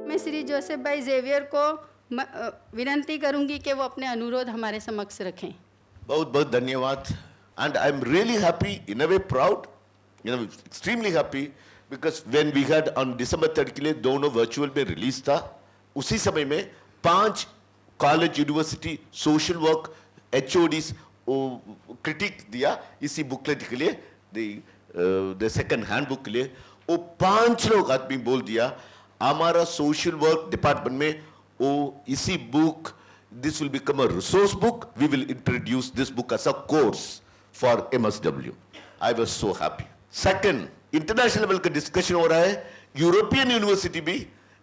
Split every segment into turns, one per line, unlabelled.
मैं श्री जोसेफ भाई जेवियर को विनंती करूंगी कि वो अपने अनुरोध हमारे समक्ष रखें।
बहुत बहुत धन्यवाद. And I'm really happy, in a way proud, extremely happy, because when we had on December 3rd के लिए दोनों virtual में release था, उसी समय में 5 college university social work HODs critic दिया इसी बुकलेट के लिए, द सेकंड हैंड बुक के लिए. वो 5 लोग आदमी बोल दिया हमारा सोशल वर्क डिपार्टमेंट में वो इसी book, this will become a resource book, we will introduce this book as a course for MSW. I was so happy. Second, international level का डिस्कशन हो रहा है, यूरोपियन यूनिवर्सिटी भी,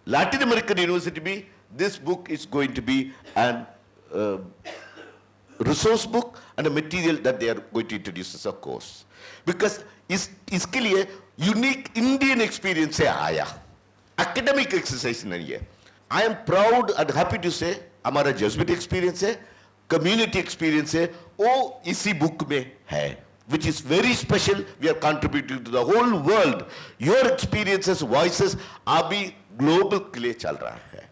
लैटिन अमेरिकन यूनिवर्सिटी भी, this book is going to be an resource book and a material that they are going to introduce as a course. Because इसके लिए unique Indian experience से आया, academic exercise नहीं है. I am proud and happy to say हमारा Jesuit experience है, community experience है, वो इसी बुक में है, which is very special. We are contributing to the whole world. Your experiences, voices अभी global के लिए चल रहा है.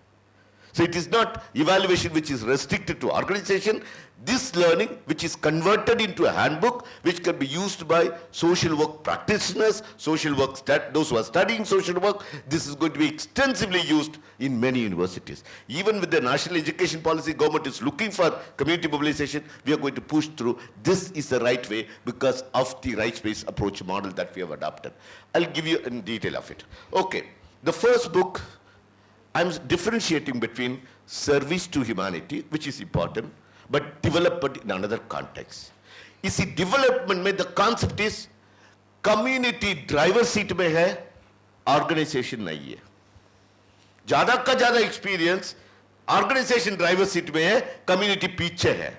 So it is not evaluation which is restricted to organization. This learning which is converted into a handbook which can be used by social work practitioners, social work those who are studying social work, this is going to be extensively used in many universities. Even with the national education policy, government is looking for community mobilization. We are going to push through. This is the right way because of the rights-based approach model that we have adopted. I'll give you in detail of it. Okay, the first book, I'm differentiating between service to humanity, which is important, but development in another context. इसी development में the concept is community driver seat में है, organization नहीं है. ज़्यादा का ज़्यादा experience organization driver seat में है, community पीछे है.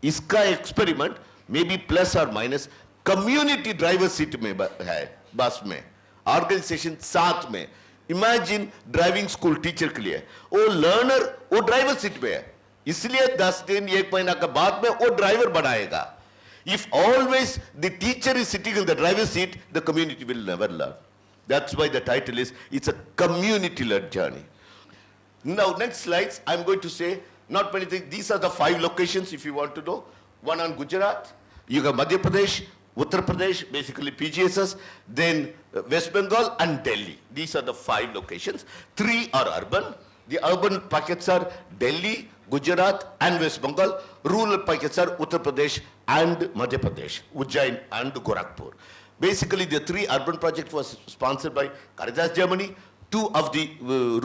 इसका experiment maybe plus or minus community driver seat में है, बस में, organization साथ में. इमेजिन ड्राइविंग स्कूल टीचर के लिए वो लर्नर वो ड्राइवर सीट पे है, इसलिए 10 दिन 1 महीना के बाद में वो ड्राइवर बनाएगा. If always the teacher is sitting in the driver seat, the community will never learn. That's why the title is it's a community led journey. Now next slides I am going to say not many things. These are the 5 locations if you want to know. One on Gujarat, you have Madhya Pradesh, Uttar Pradesh, basically PGSS, then West Bengal and Delhi. These are the 5 locations. 3 are urban. The urban pockets are Delhi, Gujarat and West Bengal. Rural pockets are Uttar Pradesh and Madhya Pradesh, Ujjain and Gorakhpur. Basically, the 3 urban projects was sponsored by Caritas Germany. 2 of the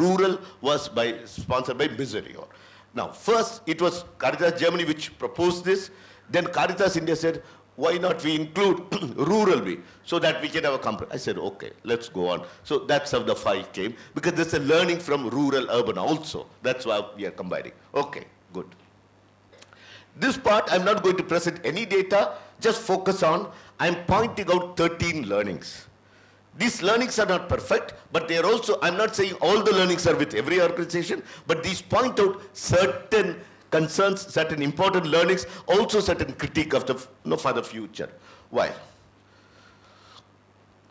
rural was sponsored by Miserior. Now, first it was Caritas Germany which proposed this. Then Caritas India said, why not we include rural B so that we can have a compromise? I said, okay, let's go on. So that's how the 5 came, because there's a learning from rural urban also. That's why we are combining. Okay, good. This part, I'm not going to present any data, just focus on, I'm pointing out 13 learnings. These learnings are not perfect, but they are also, I'm not saying all the learnings are with every organization, but these point out certain concerns, certain important learnings, also certain critique of the for the future. Why?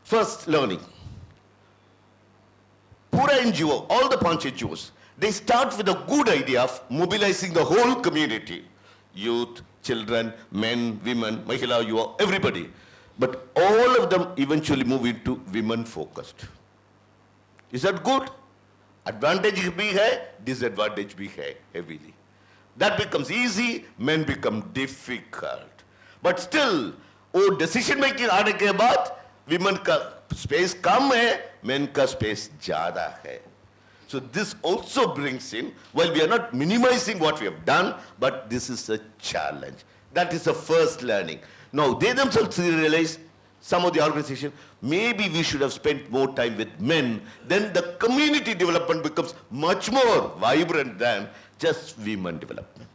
First learning. Pura NGO, all the Panch NGOs, they start with a good idea of mobilizing the whole community. Youth, children, men, women, Mahila, Yuva, everybody. But all of them eventually move into women focused. Is that good? Advantage bhi hai, disadvantage bhi hai heavily. That becomes easy, men become difficult. But still, वो decision making आने के बाद women का space कम है, men का space ज़्यादा है. So this also brings in, while we are not minimizing what we have done, but this is a challenge. That is the first learning. Now they themselves realize, some of the organization, maybe we should have spent more time with men, then the community development becomes much more vibrant than just women development.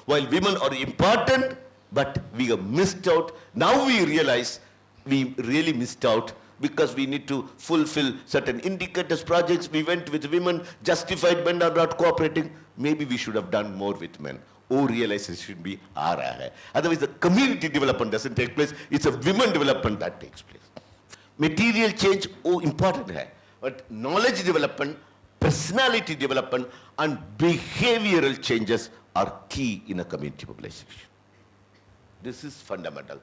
While women are important, but we have missed out. Now we realize we really missed out because we need to fulfill certain indicators, projects. We went with women, justified men are not cooperating. Maybe we should have done more with men. वो realization भी आ रहा है. Otherwise the community development doesn't take place, it's a women development that takes place. Material change वो important है, but knowledge development, personality development and behavioral changes are key in a community mobilization. This is fundamental,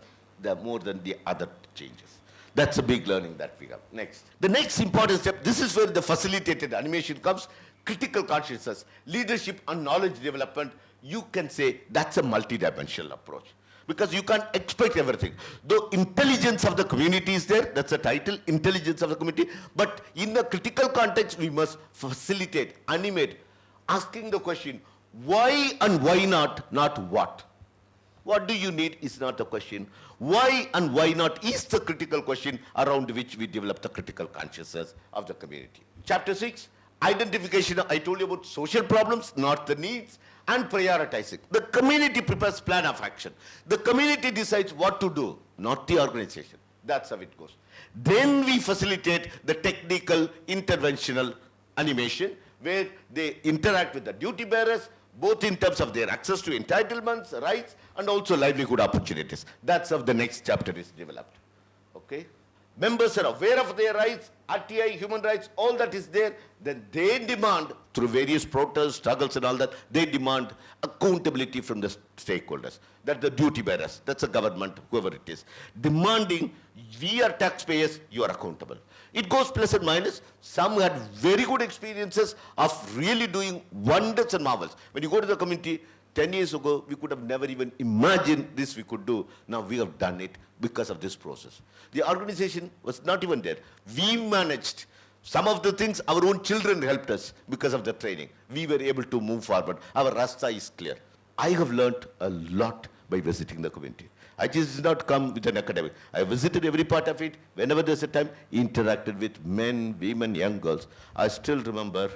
more than the other changes. That's a big learning that we have. Next. The next important step, this is where the facilitated animation comes, critical consciousness, leadership and knowledge development. You can say that's a multidimensional approach. Because you can't expect everything. Though intelligence of the community is there, that's the title, intelligence of the community, but in the critical context, we must facilitate, animate, asking the question, why and why not what. What do you need is not the question. Why and why not is the critical question around which we develop the critical consciousness of the community. Chapter 6, identification. I told you about social problems, not the needs, and prioritizing. The community prepares plan of action. The community decides what to do, not the organization. That's how it goes. Then we facilitate the technical interventional animation where they interact with the duty bearers, both in terms of their access to entitlements, rights, and also livelihood opportunities. That's how the next chapter is developed. Okay? Members are aware of their rights, RTI, human rights, all that is there. Then they demand, through various protests, struggles and all that, they demand accountability from the stakeholders. That's the duty bearers, that's the government, whoever it is. Demanding, we are taxpayers, you are accountable. It goes plus and minus. Some had very good experiences of really doing wonders and marvels. When you go to the community, 10 years ago, we could have never even imagined this we could do. Now we have done it because of this process. The organization was not even there. We managed some of the things, our own children helped us because of the training. We were able to move forward. Our rasta is clear. I have learned a lot by visiting the community. I just did not come with an academic. I visited every part of it. Whenever there's a time, interacted with men, women, young girls. I still remember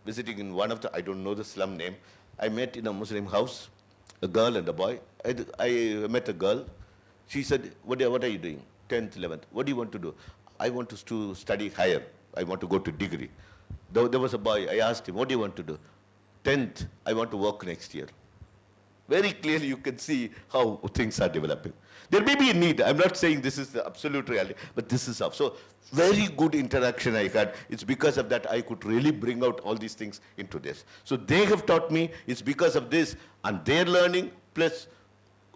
visiting in one of the, I don't know the slum name, I met in a Muslim house, a girl and a boy. I met a girl. She said, what are you doing? 10th, 11th. What do you want to do? I want to study higher. I want to go to degree. There was a boy. I asked him, what do you want to do? 10th, I want to work next year. Very clearly you can see how things are developing. There may be a need. I'm not saying this is the absolute reality, but this is how. So very good interaction I had. It's because of that I could really bring out all these things into this. So they have taught me, it's because of this and their learning plus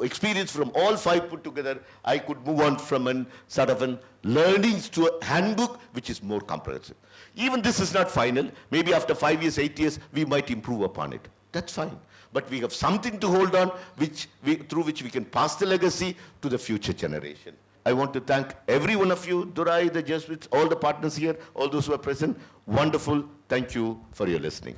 experience from all five put together, I could move on from an sort of an learnings to a handbook which is more comprehensive. Even this is not final. Maybe after 5 years, 8 years, we might improve upon it. That's fine. But we have something to hold on through which we can pass the legacy to the future generation. I want to thank every one of you, Durai, the Jesuits, all the partners here, all those who are present. Wonderful. Thank you for your listening.